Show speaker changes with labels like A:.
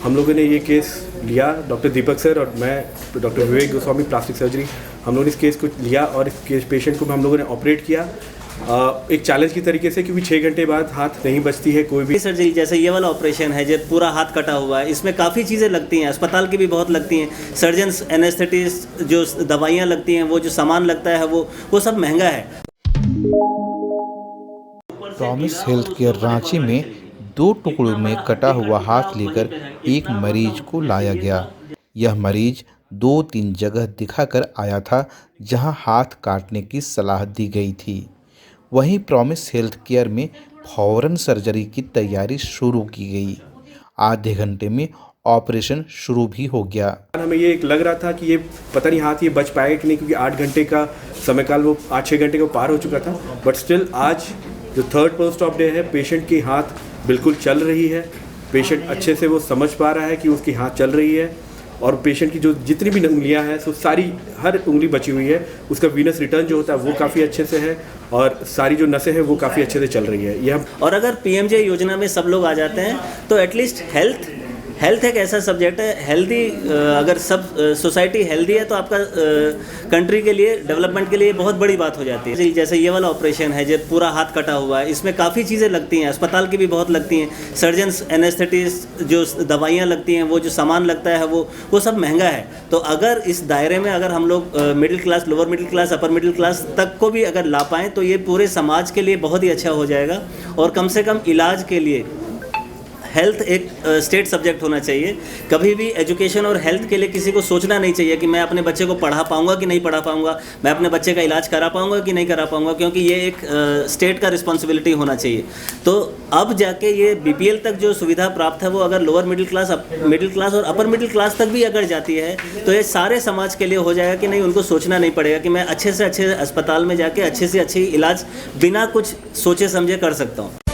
A: हम लोगों ने ये केस लिया, डॉक्टर दीपक सर और मैं, डॉक्टर विवेक गोस्वामी प्लास्टिक सर्जरी, हम लोगों ने इस केस को लिया और इस केस पेशेंट को हम लोगों ने ऑपरेट किया एक चैलेंज की तरीके से, क्योंकि 6 घंटे बाद हाथ नहीं बचती है कोई भी
B: सर्जरी। जैसे ये वाला ऑपरेशन है जो पूरा हाथ कटा हुआ है, इसमें काफ़ी चीज़ें लगती हैं, अस्पताल की भी बहुत लगती हैं, सर्जन्स, एनेस्थेटिस्ट, जो दवाइयाँ लगती हैं, वो जो सामान लगता है वो सब महंगा है।
C: प्रॉमिस हेल्थ केयर रांची में 2 टुकड़ों में कटा हुआ हाथ लेकर एक मरीज को लाया गया। यह मरीज 2-3 जगह दिखाकर आया था जहां हाथ काटने की सलाह दी गई थी। वहीं प्रॉमिस हेल्थ केयर में फौरन सर्जरी की तैयारी शुरू की गई। आधे घंटे में ऑपरेशन शुरू भी हो गया।
A: हमें ये लग रहा था कि ये पता नहीं हाथ ये बच पाएगा कि नहीं, क्योंकि 8 घंटे का समय काल, वो 8-6 घंटे को पार हो चुका था। बट स्टिल आज जो 3rd पोस्ट ऑफ डे है, पेशेंट की हाथ बिल्कुल चल रही है, पेशेंट अच्छे से वो समझ पा रहा है कि उसकी हाथ चल रही है, और पेशेंट की जो जितनी भी उंगलियां हैं सो सारी, हर उंगली बची हुई है, उसका वीनस रिटर्न जो होता है वो काफ़ी अच्छे से है, और सारी जो नसें हैं वो काफ़ी अच्छे से चल रही है। यह
B: और अगर पीएमजे योजना में सब लोग आ जाते हैं तो एटलीस्ट हेल्थ एक ऐसा सब्जेक्ट है, हेल्दी, अगर सब सोसाइटी हेल्दी है तो आपका कंट्री के लिए, डेवलपमेंट के लिए बहुत बड़ी बात हो जाती है। जैसे ये वाला ऑपरेशन है जो पूरा हाथ कटा हुआ है, इसमें काफ़ी चीज़ें लगती हैं, अस्पताल की भी बहुत लगती हैं, सर्जन्स, एनेस्थेटिस्ट, जो दवाइयाँ लगती हैं, वो जो सामान लगता है वो सब महंगा है। तो अगर इस दायरे में अगर हम लोग middle class, lower middle class, upper middle class तक को भी अगर ला पाएँ तो ये पूरे समाज के लिए बहुत ही अच्छा हो जाएगा। और कम से कम इलाज के लिए हेल्थ एक स्टेट सब्जेक्ट होना चाहिए। कभी भी एजुकेशन और हेल्थ के लिए किसी को सोचना नहीं चाहिए कि मैं अपने बच्चे को पढ़ा पाऊंगा कि नहीं पढ़ा पाऊंगा, मैं अपने बच्चे का इलाज करा पाऊंगा कि नहीं करा पाऊंगा, क्योंकि ये एक स्टेट का रिस्पॉन्सिबिलिटी होना चाहिए। तो अब जाके ये बीपीएल तक जो सुविधा प्राप्त है वो अगर लोअर मिडिल क्लास और अपर मिडिल क्लास तक भी अगर जाती है तो ये सारे समाज के लिए हो जाएगा कि नहीं, उनको सोचना नहीं पड़ेगा कि मैं अच्छे से अच्छे अस्पताल में जाके अच्छे से अच्छी इलाज बिना कुछ सोचे समझे कर सकता हूँ।